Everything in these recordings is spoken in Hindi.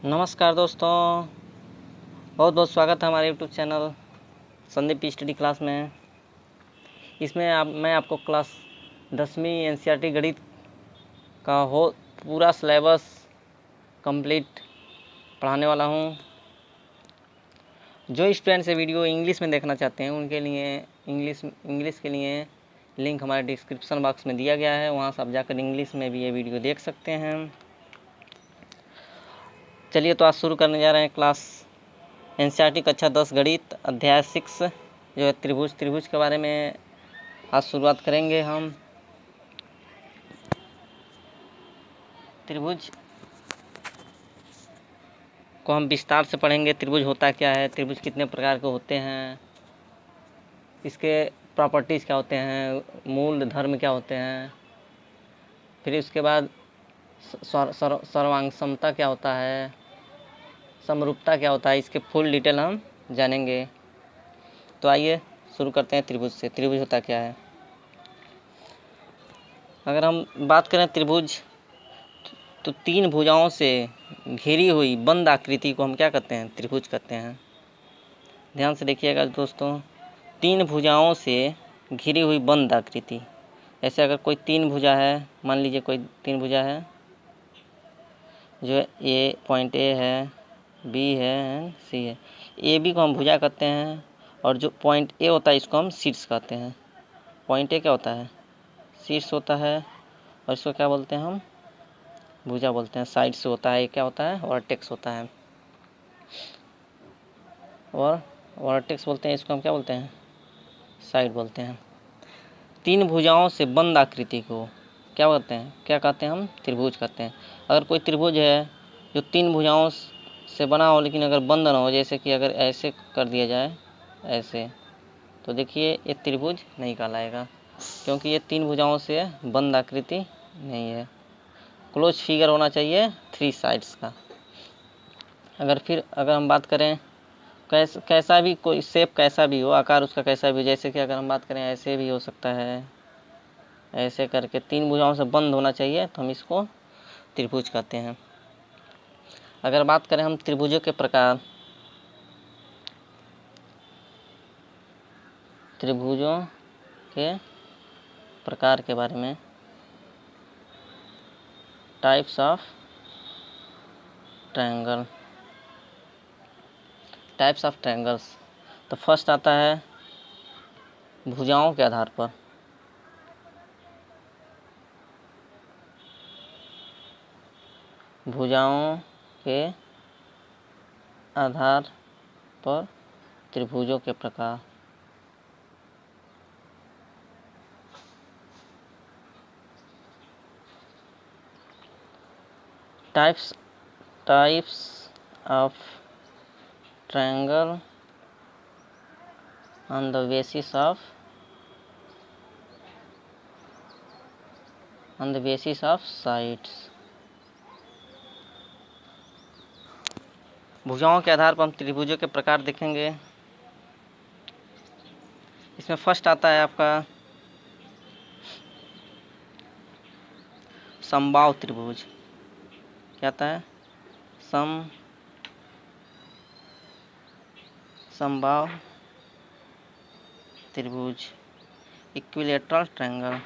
नमस्कार दोस्तों, बहुत बहुत स्वागत है हमारे YouTube channel Sandeep study class में। इसमें मैं आपको क्लास 10वीं एनसीईआरटी गणित का पूरा सिलेबस कंप्लीट पढ़ाने वाला हूं। जो स्टूडेंट से वीडियो इंग्लिश में देखना चाहते हैं उनके लिए इंग्लिश के लिए लिंक हमारे डिस्क्रिप्शन बॉक्स में दिया गया है, वहाँ से आप जाकर इंग्लिश में भी ये वीडियो देख सकते हैं। चलिए तो आज शुरू करने जा रहे हैं क्लास एनसीईआरटी कक्षा 10 गणित अध्याय 6 जो है त्रिभुज के बारे में आज शुरुआत करेंगे हम। त्रिभुज को हम विस्तार से पढ़ेंगे। त्रिभुज होता क्या है, त्रिभुज कितने प्रकार के होते हैं, इसके प्रॉपर्टीज़ क्या होते हैं, मूल धर्म क्या होते हैं, फिर उसके बाद सर्वांग समता क्या होता है, समरूपता क्या होता है, इसके फुल डिटेल हम जानेंगे। तो आइए शुरू करते हैं त्रिभुज से। त्रिभुज होता क्या है। अगर हम बात करें त्रिभुज, तो तीन भुजाओं से घिरी हुई बंद आकृति को हम क्या कहते हैं, त्रिभुज कहते हैं। ध्यान से देखिएगा दोस्तों, तीन भुजाओं से घिरी हुई बंद आकृति। ऐसे अगर कोई तीन भुजा है, मान लीजिए कोई तीन भुजा है जो ए पॉइंट ए है, बी है एंड सी है। ए बी को हम भुजा कहते हैं और जो पॉइंट ए होता है इसको हम शीर्ष कहते हैं। पॉइंट ए क्या होता है, शीर्ष होता है, और इसको क्या बोलते हैं हम, भुजा बोलते हैं। साइड से होता है, ये क्या होता है, वर्टेक्स होता है, और वर्टेक्स बोलते हैं, इसको हम क्या बोलते हैं, साइड बोलते हैं। तीन भुजाओं से बंद आकृति को क्या बोलते हैं, क्या कहते हैं, हम त्रिभुज कहते हैं। अगर कोई त्रिभुज है जो तीन भुजाओं से बना हो लेकिन अगर बंद ना हो, जैसे कि अगर ऐसे कर दिया जाए ऐसे, तो देखिए ये त्रिभुज नहीं कहलाएगा, क्योंकि ये तीन भुजाओं से बंद आकृति नहीं है। क्लोज फिगर होना चाहिए थ्री साइड्स का। अगर हम बात करें कैसा भी कोई शेप कैसा भी हो, आकार उसका कैसा भी हो, जैसे कि अगर हम बात करें ऐसे भी हो सकता है, ऐसे करके तीन भुजाओं से बंद होना चाहिए, तो हम इसको त्रिभुज कहते हैं। अगर बात करें हम त्रिभुजों के प्रकार, त्रिभुजों के प्रकार के बारे में, types of triangle, types of triangles. तो फर्स्ट आता है भुजाओं के आधार पर। भुजाओं के आधार पर त्रिभुजों के प्रकार। Types of triangle on the basis of sides। भुजाओं के आधार पर हम त्रिभुजों के प्रकार देखेंगे। इसमें फर्स्ट आता है आपका समबाहु त्रिभुज। क्या आता है, समबाहु त्रिभुज, इक्विलैटरल ट्रायंगल।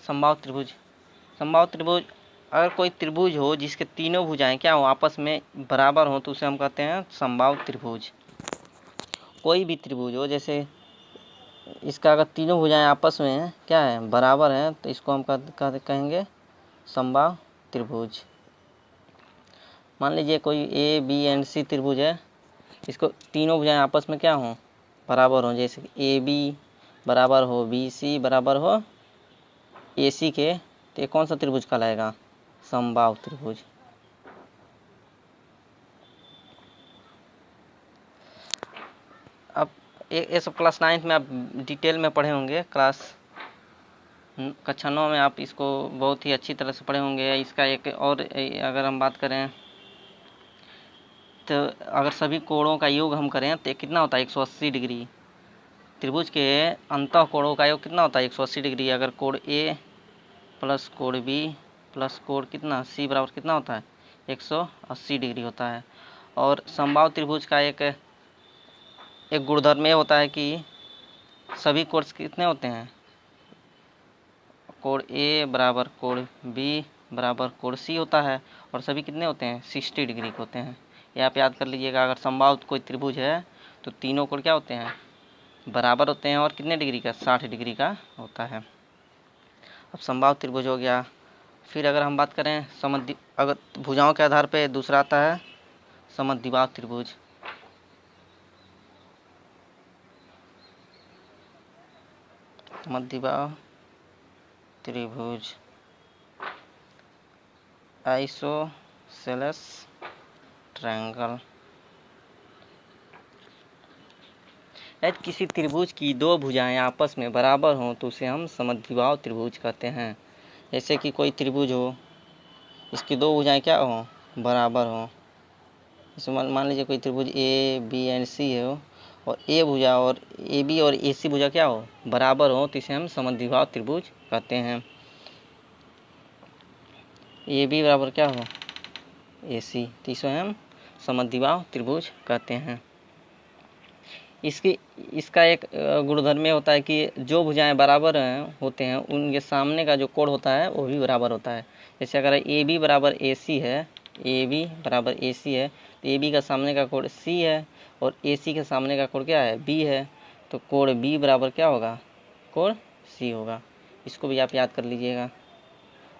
समबाहु त्रिभुज अगर कोई त्रिभुज हो जिसके तीनों भुजाएं क्या हो, आपस में बराबर हो, तो उसे हम कहते हैं समबाहु त्रिभुज। कोई भी त्रिभुज हो, जैसे इसका अगर तीनों भुजाएं आपस में क्या है, बराबर हैं, तो इसको हम कहेंगे समबाहु त्रिभुज। मान लीजिए कोई ए बी एंड सी त्रिभुज है, इसको तीनों भुजाएं आपस में क्या हो, बराबर हो, जैसे ए बी बराबर हो बी सी बराबर हो ए सी के, तो ये कौन सा त्रिभुज कहलाएगा, समबाहु त्रिभुज। अब ये सब क्लास 9 में आप डिटेल में पढ़े होंगे, क्लास कक्षा 9 में आप इसको बहुत ही अच्छी तरह से पढ़े होंगे। इसका एक और अगर हम बात करें तो अगर सभी कोणों का योग हम करें तो कितना होता है, 180 डिग्री। त्रिभुज के अंतः कोणों का योग कितना होता है 180 डिग्री। अगर कोण ए प्लस कोण बी प्लस कोण कितना सी बराबर कितना होता है 180 डिग्री होता है। और समबाहु त्रिभुज का एक गुणधर्म होता है कि सभी कोण कितने होते हैं, कोण ए बराबर कोण बी बराबर कोण सी होता है और सभी कितने होते हैं 60 डिग्री के होते हैं। ये आप याद कर लीजिएगा। अगर समबाहु कोई त्रिभुज है तो तीनों कोण क्या होते हैं बराबर होते हैं और कितने डिग्री का 60 डिग्री का होता है। अब समबाहु त्रिभुज हो गया। फिर अगर हम बात करें अगर भुजाओं के आधार पे दूसरा आता है समद्विबाहु त्रिभुज। समद्विबाहु त्रिभुज आइसोसेलेस ट्रायंगल। यदि किसी त्रिभुज की दो भुजाएं आपस में बराबर हों तो उसे हम समद्विबाहु त्रिभुज कहते हैं। जैसे कि कोई त्रिभुज हो, इसकी दो भुजाएं क्या हो बराबर हो। इसमें मान लीजिए कोई त्रिभुज ए बी एंड सी हो और ए भुजा और ए बी और ए सी भुजा क्या हो बराबर हो तो इसे हम समद्विबाहु त्रिभुज कहते हैं। ए बी बराबर क्या हो ए सी तो इसे हम समद्विबाहु त्रिभुज कहते हैं। इसका एक गुणधर्म होता है कि जो भुजाएं बराबर होते हैं उनके सामने का जो कोण होता है वो भी बराबर होता है। जैसे अगर ए बी बराबर ए सी है, ए बी बराबर ए सी है तो ए बी का सामने का कोण सी है और ए सी के सामने का कोण क्या है बी है, तो कोण बी बराबर क्या होगा कोण सी होगा। इसको भी आप याद कर लीजिएगा।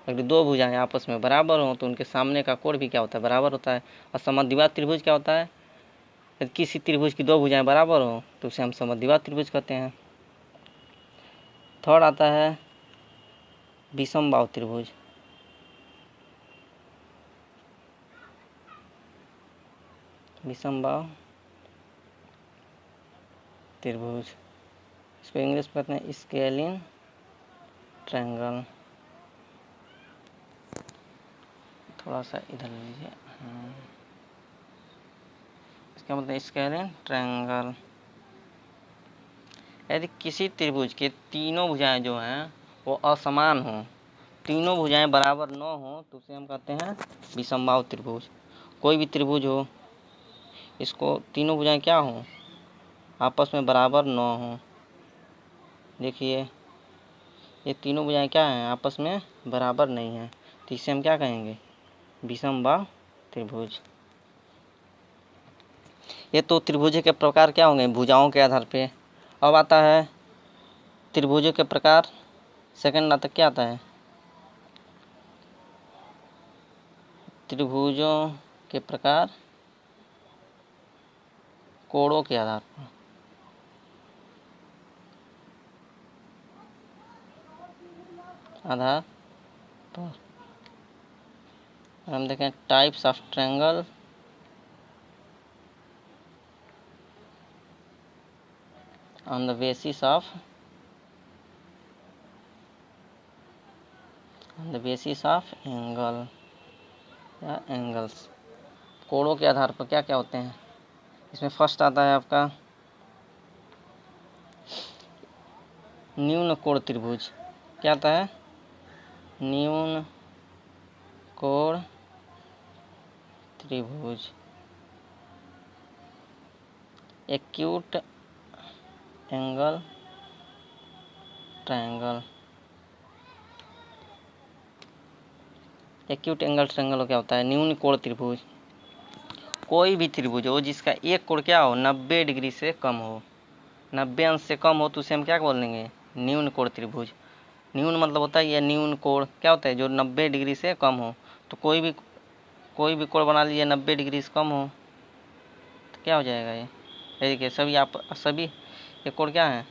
अगर दो भुजाएं आपस में बराबर हों तो उनके सामने का कोण भी क्या होता है बराबर होता है। और समद्विबाहु त्रिभुज क्या होता है, यदि किसी त्रिभुज की दो भुजाएं बराबर हों तो उसे हम समद्विबाहु त्रिभुज कहते हैं। थर्ड आता है विषमबाहु त्रिभुज। विषमबाहु त्रिभुज इसको इंग्लिश में कहते हैं स्केलिन ट्रायंगल। थोड़ा सा इधर लीजिए। इसका मतलब स्केलिन ट्रायंगल। यदि किसी त्रिभुज के तीनों भुजाएं जो हैं वो असमान हों, तीनों भुजाएं बराबर न हों तो उसे हम कहते हैं विषमबाहु त्रिभुज। कोई भी त्रिभुज हो, इसको तीनों भुजाएं क्या हों आपस में बराबर न हों। देखिए ये तीनों भुजाएं क्या हैं आपस में बराबर नहीं हैं तो इसे हम क्या कहेंगे विषमबाहु त्रिभुज। ये तो त्रिभुज के प्रकार क्या होंगे भुजाओं के आधार पे। अब आता है त्रिभुजों के प्रकार। सेकंड आता क्या आता है त्रिभुजों के प्रकार कोणों के आधार पर हम देखें types of triangle on the basis of angle या एंगल्स। कोणों के आधार पर क्या क्या होते हैं। इसमें फर्स्ट आता है आपका न्यून कोण त्रिभुज। क्या आता है न्यून कोण त्रिभुज। Acute angle triangle. Acute angle triangle क्या होता है न्यून कोण त्रिभुज। कोई भी त्रिभुज हो जिसका एक कोण क्या हो 90 डिग्री से कम हो, 90 अंश से कम हो तो उसे हम क्या बोलेंगे न्यून कोण त्रिभुज। न्यून मतलब होता है ये न्यून कोण क्या होता है जो 90 डिग्री से कम हो। तो कोई भी कोण बना लीजिए 90 डिग्री से कम हो तो क्या हो जाएगा ये देखिए सभी ये कोण क्या है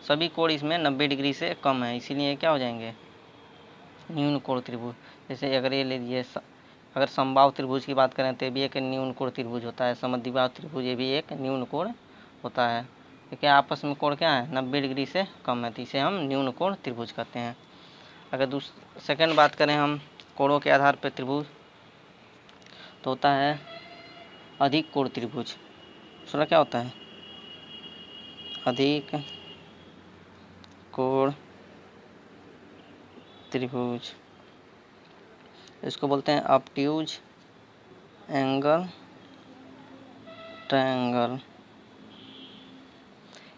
सभी कोण इसमें 90 डिग्री से कम है, इसीलिए क्या हो जाएंगे न्यून कोण त्रिभुज। जैसे अगर ये ले लीजिए अगर समबाहु त्रिभुज की बात करें तो ये भी एक न्यून कोण त्रिभुज होता है। समद्विबाहु त्रिभुज ये भी एक न्यून कोण होता है। देखिए आपस में कोण क्या है 90 डिग्री से कम है तो इसे हम न्यून कोण त्रिभुज कहते हैं। अगर सेकंड बात करें हम कोणों के आधार पर त्रिभुज तो होता है अधिक कोण त्रिभुज। दूसरा क्या होता है अधिक कोण त्रिभुज, इसको बोलते हैं ऑब्ट्यूज एंगल ट्रायंगल।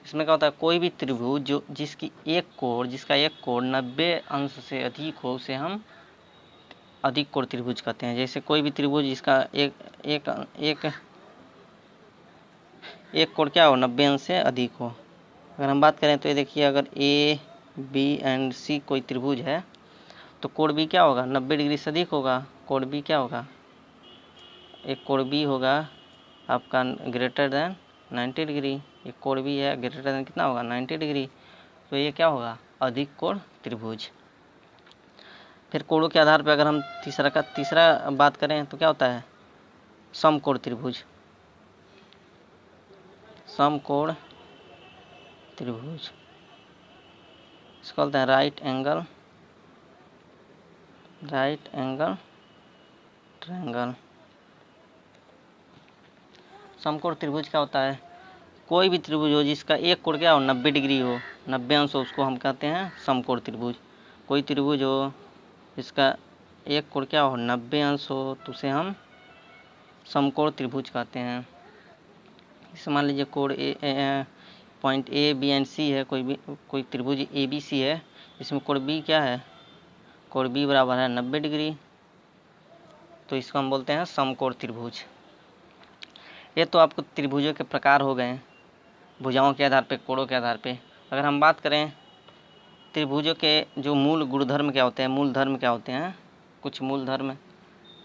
इसमें क्या होता है, कोई भी त्रिभुज जिसका एक कोण 90 अंश से अधिक हो उसे हम अधिक कोण त्रिभुज कहते हैं। जैसे कोई भी त्रिभुज जिसका एक कोण क्या हो, 90 अंश से अधिक हो। अगर हम बात करें तो ये देखिए, अगर ए बी एंड सी कोई त्रिभुज है तो कोण बी क्या होगा, 90 डिग्री से अधिक होगा। कोण बी क्या होगा, एक कोण बी होगा आपका ग्रेटर देन 90 डिग्री। एक कोण बी है ग्रेटर देन कितना होगा, 90 डिग्री। तो ये क्या होगा, अधिक कोण त्रिभुज। फिर कोणों के आधार पर अगर हम तीसरा बात करें तो क्या होता है, समकोण त्रिभुज। समकोण त्रिभुज इसको बोलते हैं राइट एंगल ट्रायंगल। समकोण त्रिभुज क्या होता है, कोई भी त्रिभुज हो जिसका एक कोण क्या हो, 90 डिग्री हो, 90 अंश हो, उसको हम कहते हैं समकोण त्रिभुज। कोई त्रिभुज हो जिसका एक कोण क्या हो, 90 अंश हो, तो उसे हम समकोण त्रिभुज कहते हैं। जैसे मान लीजिए कोण पॉइंट ए बी एंड सी है, कोई त्रिभुज ए बी सी है, इसमें कोण बी क्या है, कोण बी बराबर है 90 डिग्री, तो इसको हम बोलते हैं समकोण त्रिभुज। ये तो आपको त्रिभुजों के प्रकार हो गए, भुजाओं के आधार पे, कोणों के आधार पे। अगर हम बात करें त्रिभुजों के जो मूल गुणधर्म क्या होते हैं, मूल धर्म क्या होते हैं, कुछ मूल धर्म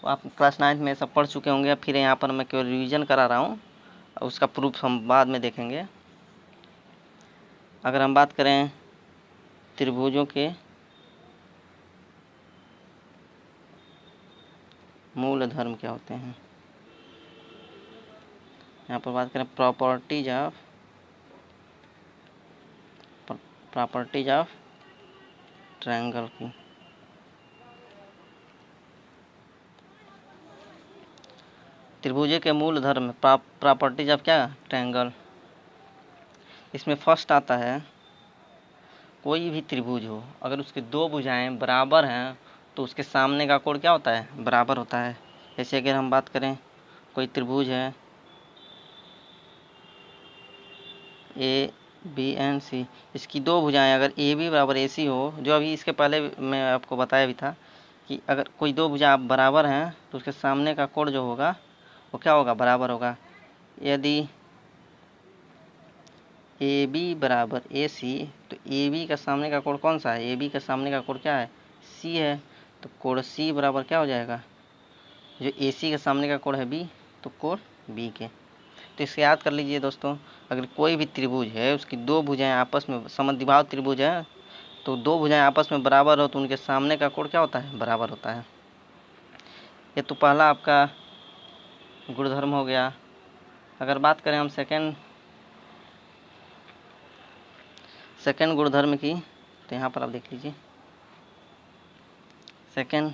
आप क्लास 9 में सब पढ़ चुके होंगे, फिर यहाँ पर मैं केवल रिवीजन करा रहा हूँ, उसका प्रूफ हम बाद में देखेंगे। अगर हम बात करें त्रिभुजों के मूल धर्म क्या होते हैं, यहाँ पर बात करें प्रॉपर्टीज ऑफ ट्रायंगल की। त्रिभुज के मूल धर्म प्रॉपर्टीज ऑफ क्या, ट्रायंगल। इसमें फर्स्ट आता है, कोई भी त्रिभुज हो अगर उसकी दो भुजाएं बराबर हैं तो उसके सामने का कोण क्या होता है, बराबर होता है। जैसे अगर हम बात करें कोई त्रिभुज है ए बी एंड सी, इसकी दो भुजाएं अगर ए बी बराबर ए सी हो, जो अभी इसके पहले मैं आपको बताया भी था कि अगर कोई दो भुजा बराबर हैं तो उसके सामने का कोण जो होगा वो क्या होगा, बराबर होगा। यदि ए बी बराबर ए सी, तो ए बी का सामने का कोण कौन सा है, ए बी का सामने का कोण क्या है, सी है, तो कोण सी बराबर क्या हो जाएगा, जो ए सी का सामने का कोण है बी, तो कोण बी के। तो इसे याद कर लीजिए दोस्तों, अगर कोई भी त्रिभुज है उसकी दो भुजाएं आपस में समद्विबाहु त्रिभुज है, तो दो भुजाएं आपस में बराबर हो तो उनके सामने का कोण क्या होता है, बराबर होता है। ये तो पहला आपका गुणधर्म हो गया। अगर बात करें हम सेकंड गुणधर्म की, तो यहाँ पर आप देख लीजिए सेकंड,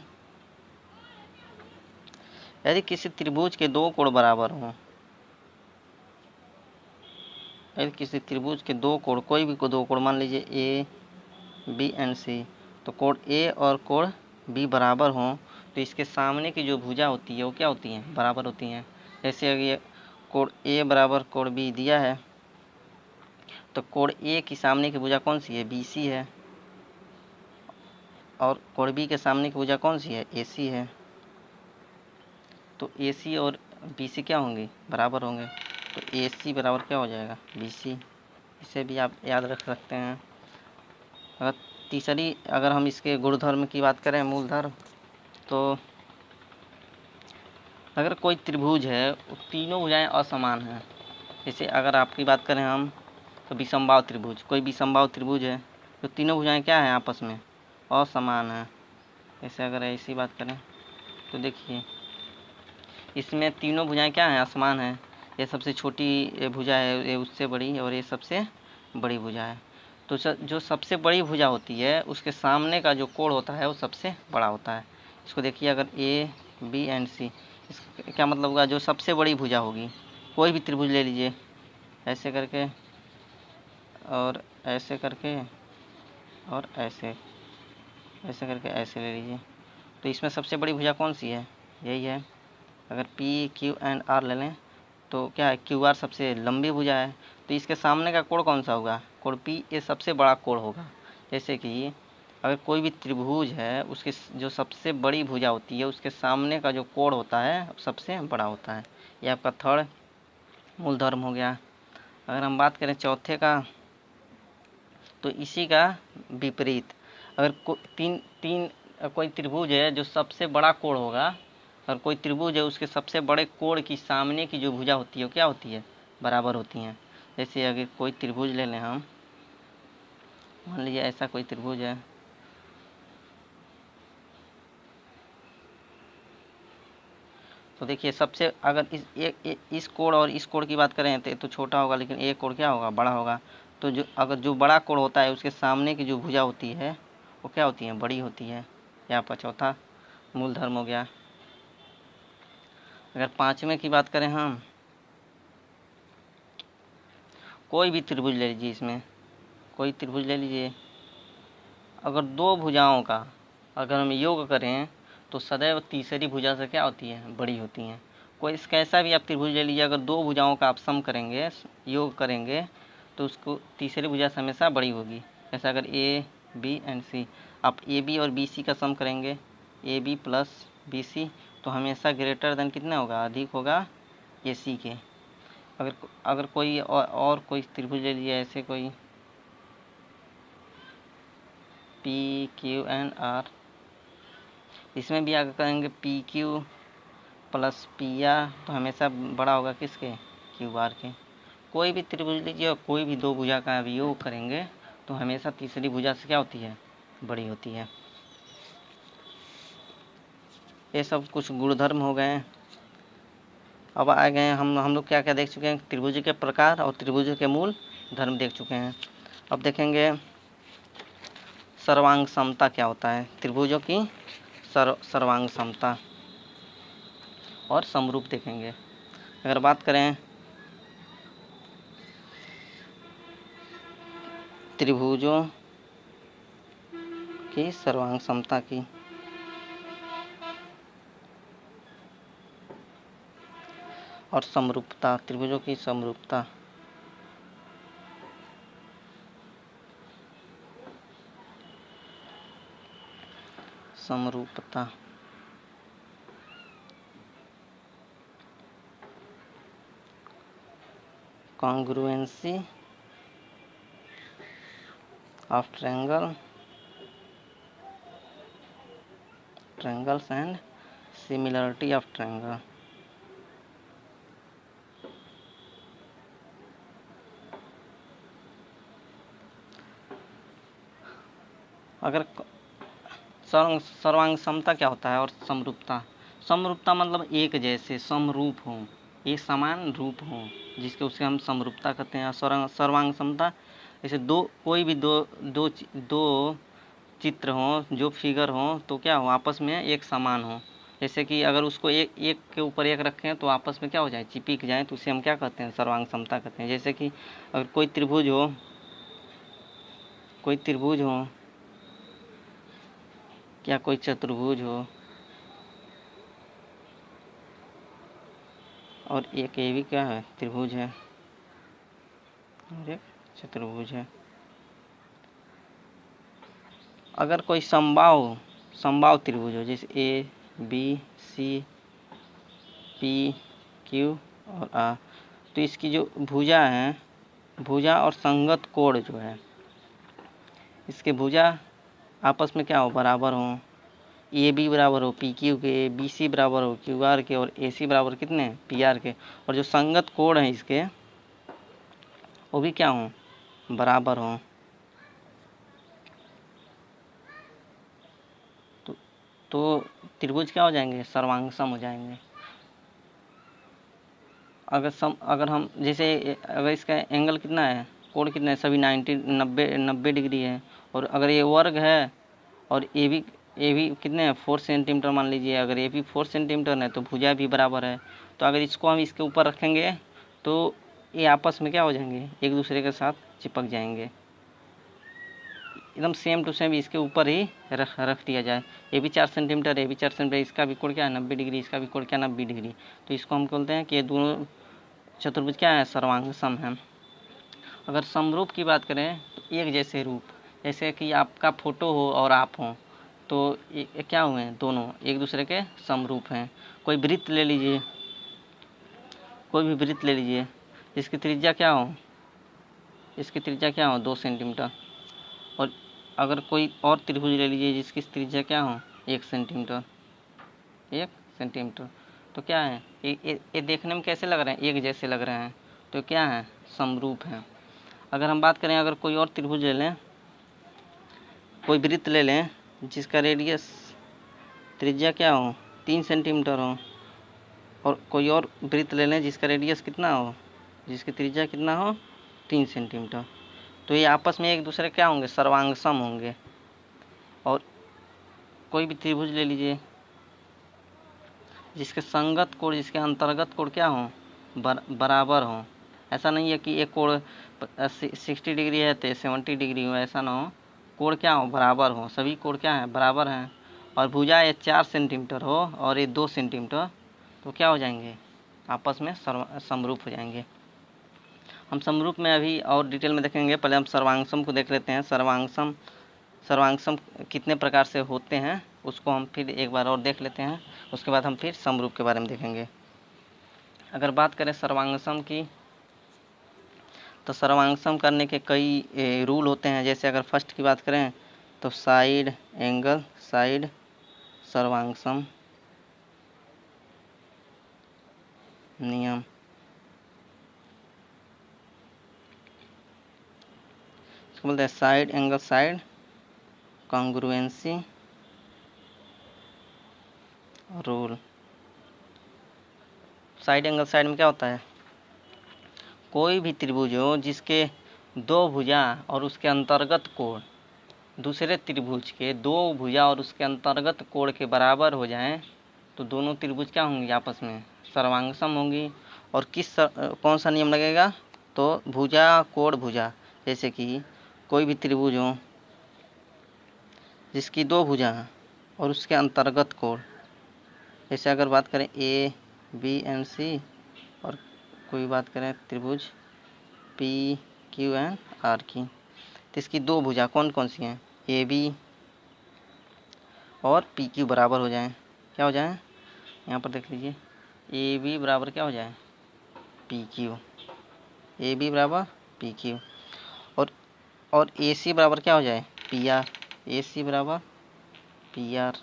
यदि किसी त्रिभुज के दो कोण बराबर हों, यदि किसी त्रिभुज के दो कोण, कोई भी दो कोण मान लीजिए ए बी एंड सी, तो कोण ए और कोण बी बराबर हों तो इसके सामने की जो भुजा होती है वो क्या होती हैं, बराबर होती हैं। जैसे अगर ये कोण ए बराबर कोण बी दिया है तो कोण ए की सामने की भुजा कौन सी है, बी सी है, और कोण बी के सामने की भुजा कौन सी है, ए सी है। तो ए सी और बी सी क्या होंगे, बराबर होंगे, तो ए सी बराबर क्या हो जाएगा, बी सी। इसे भी आप याद रख सकते हैं। अगर हम इसके गुणधर्म की बात करें, मूल धर्म, तो अगर कोई त्रिभुज है तीनों भुजाएं असमान हैं, जैसे अगर आपकी बात करें हम तो विषमबाहु त्रिभुज, कोई विषमबाहु त्रिभुज है तो तीनों भुजाएं क्या हैं, आपस में असमान हैं। जैसे अगर ऐसी बात करें तो देखिए इसमें तीनों भुजाएं क्या हैं, असमान हैं। ये सबसे छोटी भुजा है, ये उससे बड़ी, और ये सबसे बड़ी भुजा है। तो जो सबसे बड़ी भुजा होती है उसके सामने का जो कोण होता है वो सबसे बड़ा होता है। इसको देखिए, अगर ए बी एंड सी, इसका क्या मतलब होगा, जो सबसे बड़ी भुजा होगी, कोई भी त्रिभुज ले लीजिए, ऐसे करके और ऐसे करके और ऐसे ऐसे करके ऐसे ले लीजिए। तो इसमें सबसे बड़ी भुजा कौन सी है? यही है। अगर पी क्यू एंड आर ले लें तो क्या है, क्यू आर सबसे लंबी भुजा है, तो इसके सामने का कोण कौन सा होगा? कोण पी, ये सबसे बड़ा कोण होगा। जैसे कि अगर कोई भी त्रिभुज है, उसकी जो सबसे बड़ी भुजा होती है उसके सामने का जो कोण होता है सबसे बड़ा होता है। ये आपका थर्ड मूलधर्म हो गया। अगर हम बात करें चौथे का, तो इसी का विपरीत, अगर कोई त्रिभुज है जो सबसे बड़ा कोण होगा, अगर कोई त्रिभुज है उसके सबसे बड़े कोण की सामने की जो भुजा होती है वो क्या होती है? बराबर होती हैं। जैसे अगर कोई त्रिभुज ले लें हम, मान लीजिए ऐसा कोई त्रिभुज है, तो देखिए सबसे अगर इस कोण और इस कोण की बात करें तो छोटा होगा, लेकिन एक कोण क्या होगा? बड़ा होगा। तो जो बड़ा कोण होता है उसके सामने की जो भुजा होती है वो क्या होती है? बड़ी होती है। यह आपका चौथा मूलधर्म हो गया। अगर पांचवें की बात करें हम, कोई भी त्रिभुज ले लीजिए, इसमें कोई त्रिभुज ले लीजिए, अगर दो भुजाओं का अगर हम योग करें तो सदैव तीसरी भुजा से क्या होती है? बड़ी होती हैं। कोई इसका ऐसा भी आप त्रिभुज ले लीजिए, अगर दो भुजाओं का आप सम करेंगे, योग करेंगे, तो उसको तीसरी भुजा से हमेशा बड़ी होगी। जैसे अगर ए बी एंड सी, आप ए बी और बी सी का सम करेंगे, A B plus B C, तो हमेशा ग्रेटर देन कितना होगा? अधिक होगा ए सी के। अगर कोई और कोई त्रिभुज ले लीजिए, ऐसे कोई पी क्यू एंड आर, इसमें भी अगर करेंगे P Q plus P R, तो हमेशा बड़ा होगा किसके? क्यू आर के। कोई भी त्रिभुज लीजिए और कोई भी दो भुजा का योग करेंगे तो हमेशा तीसरी भुजा से क्या होती है? बड़ी होती है। ये सब कुछ गुणधर्म हो गए। अब आ गए हम लोग क्या क्या देख चुके हैं? त्रिभुज के प्रकार और त्रिभुज के मूल धर्म देख चुके हैं। अब देखेंगे सर्वांग समता क्या होता है, त्रिभुजों की सर्वांग समता और समरूप देखेंगे। अगर बात करें त्रिभुजों की सर्वांग समता की, और समरूपता, त्रिभुजों की समरूपता, समरूपता congruency of triangles and similarity of triangle। अगर सर्वांग समता क्या होता है और समरूपता? समरूपता मतलब एक जैसे, समरूप हो, एक समान रूप हो, जिसके उससे हम समरूपता कहते हैं। सर्वांग समता जैसे कोई भी दो चित्र हो, जो फिगर हो, तो क्या हो? आपस में एक समान हो। जैसे कि अगर उसको एक के ऊपर एक रखें तो आपस में क्या हो जाए? चिपक जाए, तो उसे हम क्या कहते हैं? सर्वांग समता कहते हैं। जैसे कि अगर कोई त्रिभुज हो क्या कोई चतुर्भुज हो और एक ये भी क्या है? त्रिभुज है और एक चतुर्भुज है। अगर कोई समबाहु त्रिभुज हो, जैसे A B C P Q और आर, तो इसकी जो भुजा और संगत कोण जो है, इसके भुजा आपस में क्या हो? बराबर हो। ए बी बराबर हो पी क्यू के, बी सी बराबर हो क्यू आर के, और ए सी बराबर कितने? पी आर के। और जो संगत कोण है इसके, वो भी क्या हो? बराबर हो। तो त्रिभुज क्या हो जाएंगे? सर्वांग सम हो जाएंगे। अगर हम जैसे अगर इसका एंगल कितना है, कोण कितना है? सभी 90 डिग्री है। और अगर ये वर्ग है और ए भी कितने हैं? 4 सेंटीमीटर मान लीजिए। अगर ए भी 4 सेंटीमीटर है तो भुजा भी बराबर है। तो अगर इसको हम इसके ऊपर रखेंगे तो ये आपस में क्या हो जाएंगे? एक दूसरे के साथ चिपक जाएंगे, एकदम सेम टू सेम इसके ऊपर ही रख दिया जाए। ये भी 4 सेंटीमीटर, ये भी 4 सेंटीमीटर, इसका भी कोण क्या है 90 डिग्री, इसका भी कोण क्या 90 डिग्री। तो इसको हम बोलते हैं कि ये दोनों चतुर्भुज क्या है, सर्वांग सम है। अगर समरूप की बात करें तो एक जैसे रूप, जैसे कि आपका फोटो हो और आप हो, तो ये क्या हुए, दोनों एक दूसरे के समरूप हैं। कोई वृत्त ले लीजिए, कोई भी वृत्त ले लीजिए जिसकी त्रिज्या क्या हो, इसकी त्रिज्या क्या हो 2 सेंटीमीटर, और अगर कोई और त्रिभुज ले लीजिए जिसकी त्रिज्या क्या हो 1 सेंटीमीटर, 1 सेंटीमीटर। तो क्या है, ये देखने में कैसे लग रहे हैं, एक जैसे लग रहे हैं, तो क्या है, समरूप है। अगर हम बात करें, अगर कोई और त्रिभुज ले लें, कोई वृत्त ले लें जिसका रेडियस त्रिज्या क्या हो 3 सेंटीमीटर हो, और कोई और वृत्त ले लें जिसका रेडियस कितना हो, जिसकी त्रिज्या कितना हो 3 सेंटीमीटर, तो ये आपस में एक दूसरे क्या होंगे, सर्वांग सम होंगे। और कोई भी त्रिभुज ले लीजिए जिसके संगत कोण, जिसके अंतर्गत कोण क्या हो, बराबर हो। ऐसा नहीं है कि एक कोण 60 डिग्री है तो 70 डिग्री हो, ऐसा ना हो, कोण क्या हो, बराबर हो, सभी कोण क्या है, बराबर हैं। और भुजा ये 4 सेंटीमीटर हो और ये 2 सेंटीमीटर, तो क्या हो जाएंगे, आपस में समरूप हो जाएंगे। हम समरूप में अभी और डिटेल में देखेंगे, पहले हम सर्वांगसम को देख लेते हैं। सर्वांगसम कितने प्रकार से होते हैं उसको हम फिर एक बार और देख लेते हैं, उसके बाद हम फिर समरूप के बारे में देखेंगे। अगर बात करें सर्वांगसम की, तो सर्वांगसम करने के कई रूल होते हैं। जैसे अगर फर्स्ट की बात करें तो साइड एंगल साइड सर्वांगसम नियम। इसको बोलते हैं side angle side congruency rule. Side angle side में क्या होता है, कोई भी त्रिभुज हो जिसके 2 भुजा और उसके अंतर्गत कोण दूसरे त्रिभुज के 2 भुजा और उसके अंतर्गत कोण के बराबर हो जाएं, तो दोनों त्रिभुज क्या होंगी, आपस में सर्वांगसम होंगी। और कौन सा नियम लगेगा, तो भुजा कोण भुजा, जैसे कि कोई भी त्रिभुज हो जिसकी 2 भुजा और उसके अंतर्गत कोण, जैसे अगर बात करें ए बी एंड सी, और कोई बात करें त्रिभुज पी क्यू एंड आर की, तो इसकी 2 भुजा कौन कौन सी हैं, ए बी और पी क्यू बराबर हो जाएं, क्या हो जाए, यहाँ पर देख लीजिए, ए बी बराबर क्या हो जाए, पी क्यू, ए बी बराबर पी क्यू, और ए सी बराबर क्या हो जाए, पी आर, ए सी बराबर पी आर।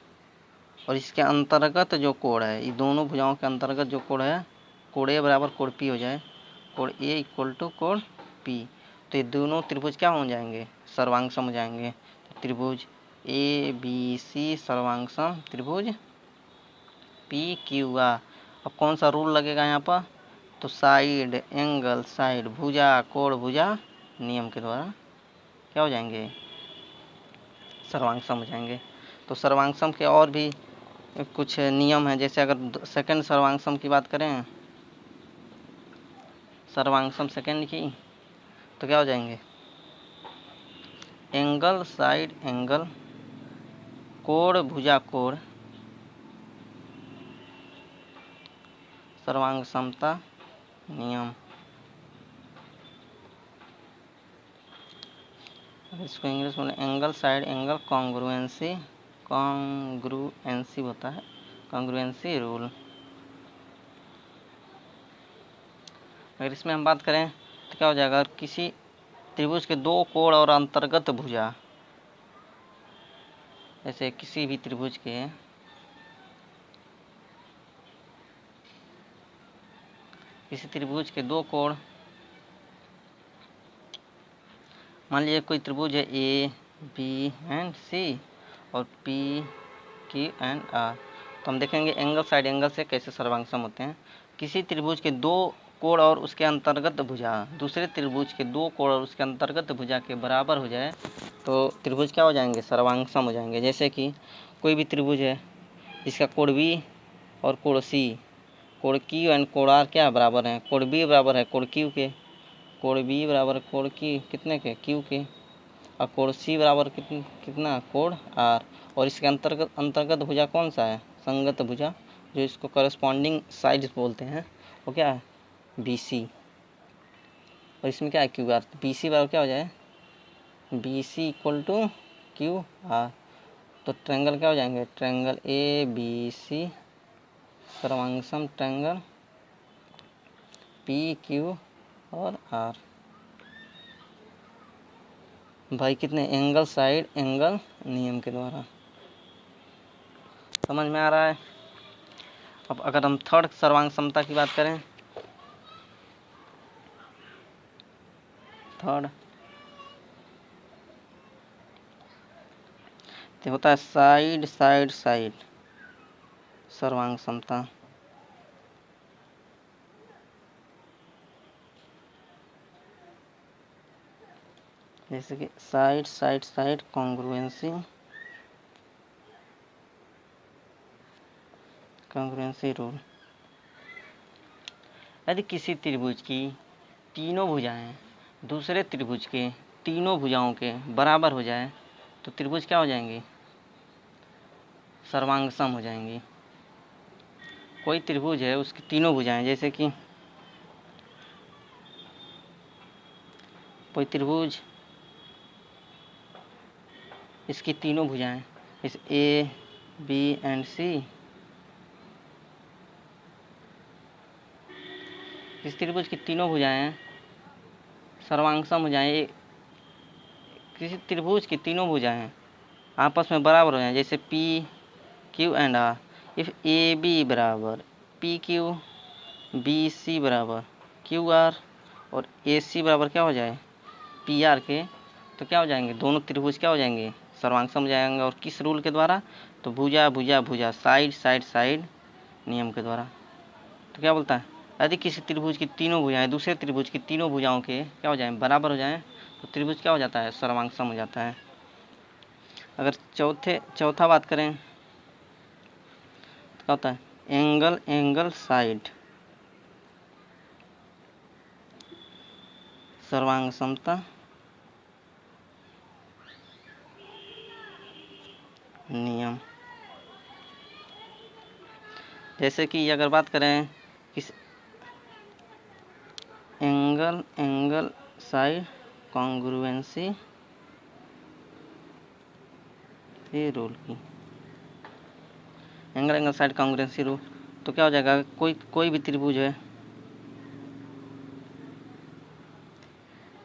और इसके अंतर्गत जो कोण है, ये दोनों भुजाओं के अंतर्गत जो कोण है, कोण ए बराबर कोण पी हो जाए, कोण ए इक्वल टू कोण पी। तो ये दोनों त्रिभुज क्या हो जाएंगे, सर्वांगसम हो जाएंगे। तो त्रिभुज ए बी सी सर्वांगसम त्रिभुज पी क्यू आर। अब कौन सा रूल लगेगा यहाँ पर, तो साइड एंगल साइड भुजा कोण भुजा नियम के द्वारा क्या हो जाएंगे, सर्वांगसम हो जाएंगे। तो सर्वांगसम के और भी कुछ नियम हैं। जैसे अगर सेकंड सर्वांगसम की बात करें, सर्वांगसम सेकंड की, तो क्या हो जाएंगे, एंगल साइड एंगल कोण भुजा कोण सर्वांगसमता नियम। इसको इंग्लिश में एंगल साइड एंगल कॉन्ग्रुएंसी होता है, कॉन्ग्रुएंसी रूल। अगर इसमें हम बात करें तो क्या हो जाएगा, किसी त्रिभुज के 2 कोण और अंतर्गत भुजा, जैसे किसी भी त्रिभुज के दो कोण, मान लीजिए कोई त्रिभुज है ए बी एंड सी और पी क्यू एंड आर, तो हम देखेंगे एंगल साइड एंगल से कैसे सर्वांगसम होते हैं। किसी त्रिभुज के 2 कोण और उसके अंतर्गत भुजा दूसरे त्रिभुज के 2 कोण और उसके अंतर्गत भुजा के बराबर हो जाए, तो त्रिभुज क्या हो जाएंगे, सर्वांगसम हो जाएंगे। जैसे कि कोई भी त्रिभुज है जिसका कोण बी और कोण सी, कोण क्यू एंड कोण आर क्या बराबर हैं, कोण बी बराबर है कोण क्यू के, कोण बी बराबर कोण की कितने के क्यू के, और कोण सी बराबर कितना कोण आर, और इसके अंतर्गत भुजा कौन सा है, संगत भुजा, जो इसको करस्पॉन्डिंग साइड्स बोलते हैं, वो क्या है बी सी, और इसमें क्या है क्यू आर। बी सी बराबर क्या हो जाए B C equal to Q R. तो ट्रायंगल क्या हो जाएंगे, ट्रायंगल ए बी सी सर्वांगसम ट्रायंगल पी क्यू और आर। भाई कितने एंगल साइड एंगल नियम के द्वारा, समझ में आ रहा है। अब अगर हम थर्ड सर्वांग समता की बात करें, थर्ड तो होता है साइड साइड साइड सर्वांग समता। जैसे कि side side side congruency, congruency rule. यदि किसी त्रिभुज की तीनों भुजाएं दूसरे त्रिभुज के तीनों भुजाओं के बराबर हो जाए तो त्रिभुज क्या हो जाएंगे, सर्वांगसम हो जाएंगी। कोई त्रिभुज है उसकी तीनों भुजाएं, जैसे कि कोई त्रिभुज इसकी तीनों भुजाएं, इस ए बी एंड सी, इस त्रिभुज की तीनों भुजाएं सर्वांगसम हो जाएं। किसी त्रिभुज की तीनों भुजाएं आपस में बराबर हो जाएं, जैसे P Q and R. If A B बराबर पी क्यू, बी सी बराबर क्यू आर और ए सी बराबर क्या हो जाए पी आर के, तो क्या हो जाएंगे दोनों त्रिभुज क्या हो जाएंगे, सर्वांगसम हो जाएंगे। और किस रूल के द्वारा, तो भुजा भुजा भुजा साइड साइड साइड नियम के द्वारा। तो क्या बोलता है, यदि किसी त्रिभुज की तीनों भुजाएं दूसरे त्रिभुज की तीनों भुजाओं के क्या हो जाएं, बराबर हो जाएं, तो त्रिभुज क्या हो जाता है, सर्वांगसम हो जाता है। अगर चौथा बात करें तो क्या होता है, एंगल एंगल साइड सर्वांग समता नियम। जैसे कि अगर बात करें किस angle angle side congruency rule की, angle angle side congruency rule, तो क्या हो जाएगा, कोई भी त्रिभुज है,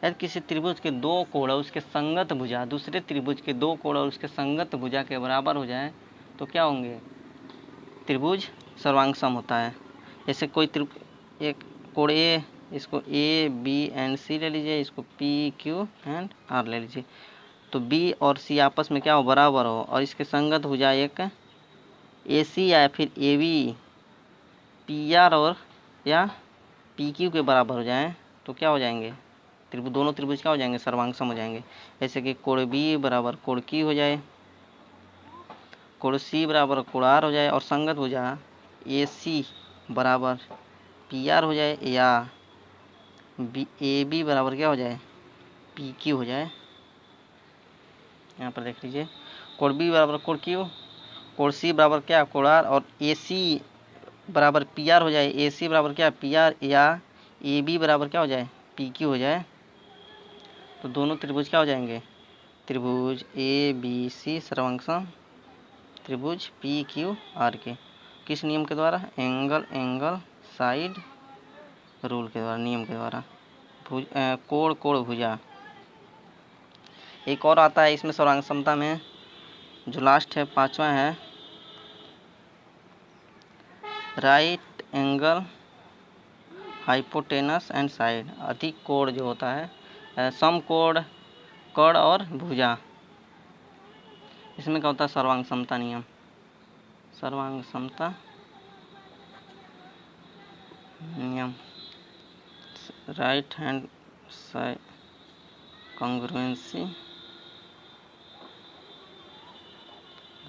यदि किसी त्रिभुज के दो कोण उसके संगत भुजा दूसरे त्रिभुज के दो कोण और उसके संगत भुजा के बराबर हो जाए तो क्या होंगे, त्रिभुज सर्वांगसम होता है। जैसे कोई एक कोण ए, इसको ए बी एंड सी ले लीजिए, इसको पी क्यू एंड आर ले लीजिए, तो बी और सी आपस में क्या हो, बराबर हो, और इसके संगत भुजा एक ए सी या फिर ए बी पी आर और या पी क्यू के बराबर हो जाएं तो क्या हो जाएंगे, दोनों त्रिभुज क्या हो जाएंगे, सर्वांगसम हो जाएंगे। जैसे कि कोण बी बराबर कोण क्यू हो जाए, कोण सी बराबर कोण आर हो जाए, और संगत भुजा ए सी बराबर पी आर हो जाए, या ए बी बराबर क्या हो जाए, पी क्यू हो जाए। यहाँ पर देख लीजिए, कोण बी बराबर कोण क्यू, कोण सी बराबर क्या कोण आर, और ए सी बराबर पी आर हो जाए, ए सी बराबर क्या पी आर, या ए बी बराबर क्या हो जाए पी क्यू हो जाए, तो दोनों त्रिभुज क्या हो जाएंगे, त्रिभुज ए बी सी सर्वांगसम त्रिभुज पी क्यू आर के, किस नियम के द्वारा, एंगल एंगल साइड रूल के द्वारा, नियम के द्वारा। कोण कोण भुजा, एक और आता है इसमें सर्वांग समता में, जो लास्ट है पांचवा है, right angle hypotenuse and side, अधिक कोण जो होता है, सम कोण कर्ण और भुजा, इसमें क्या होता है, सर्वांग समता नियम, सर्वांग समता नियम, right hand side congruency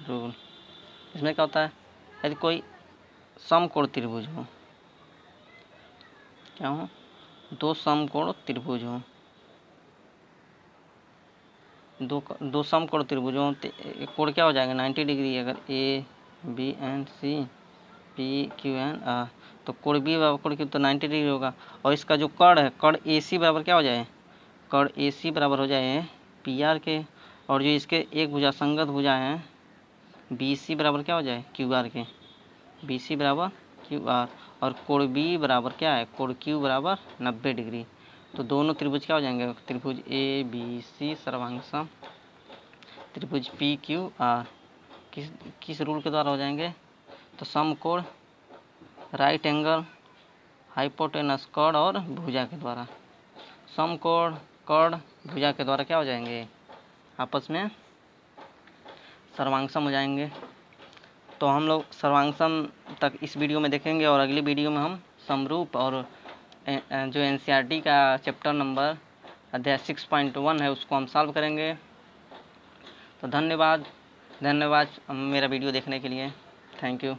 rule. इसमें क्या होता है, यदि कोई समकोण त्रिभुज हो, क्या हो, दो समकोण त्रिभुज हों, दो समकोण त्रिभुज हों तो कोण क्या हो जाएगा 90 डिग्री। अगर A B and C P Q and R, तो कोण बी बराबर कोण क्यू तो 90 डिग्री होगा। और इसका जो कर्ण है, कर्ण ए सी बराबर क्या हो जाए, कर्ण ए सी बराबर हो जाए पी आर के। और जो इसके एक भुजा संगत भुजा हैं बी सी बराबर क्या हो जाए क्यू आर के, बी सी बराबर क्यू आर। और कोण बी बराबर क्या है, कोण क्यू बराबर 90 डिग्री। तो दोनों त्रिभुज क्या हो जाएंगे, त्रिभुज ए बी सी सर्वांगसम त्रिभुज पी क्यू आर किस रूल के द्वारा हो जाएंगे, तो समकोण, राइट एंगल, हाइपोटेनस कर्ण और भुजा के द्वारा। समकोण, कर्ण, भुजा के द्वारा क्या हो जाएंगे, आपस में सर्वांगसम हो जाएंगे। तो हम लोग सर्वांगसम तक इस वीडियो में देखेंगे और अगली वीडियो में हम समरूप और जो एनसीईआरटी का चैप्टर नंबर अध्याय 6.1 है उसको हम सॉल्व करेंगे। तो धन्यवाद मेरा वीडियो देखने के लिए। Thank you.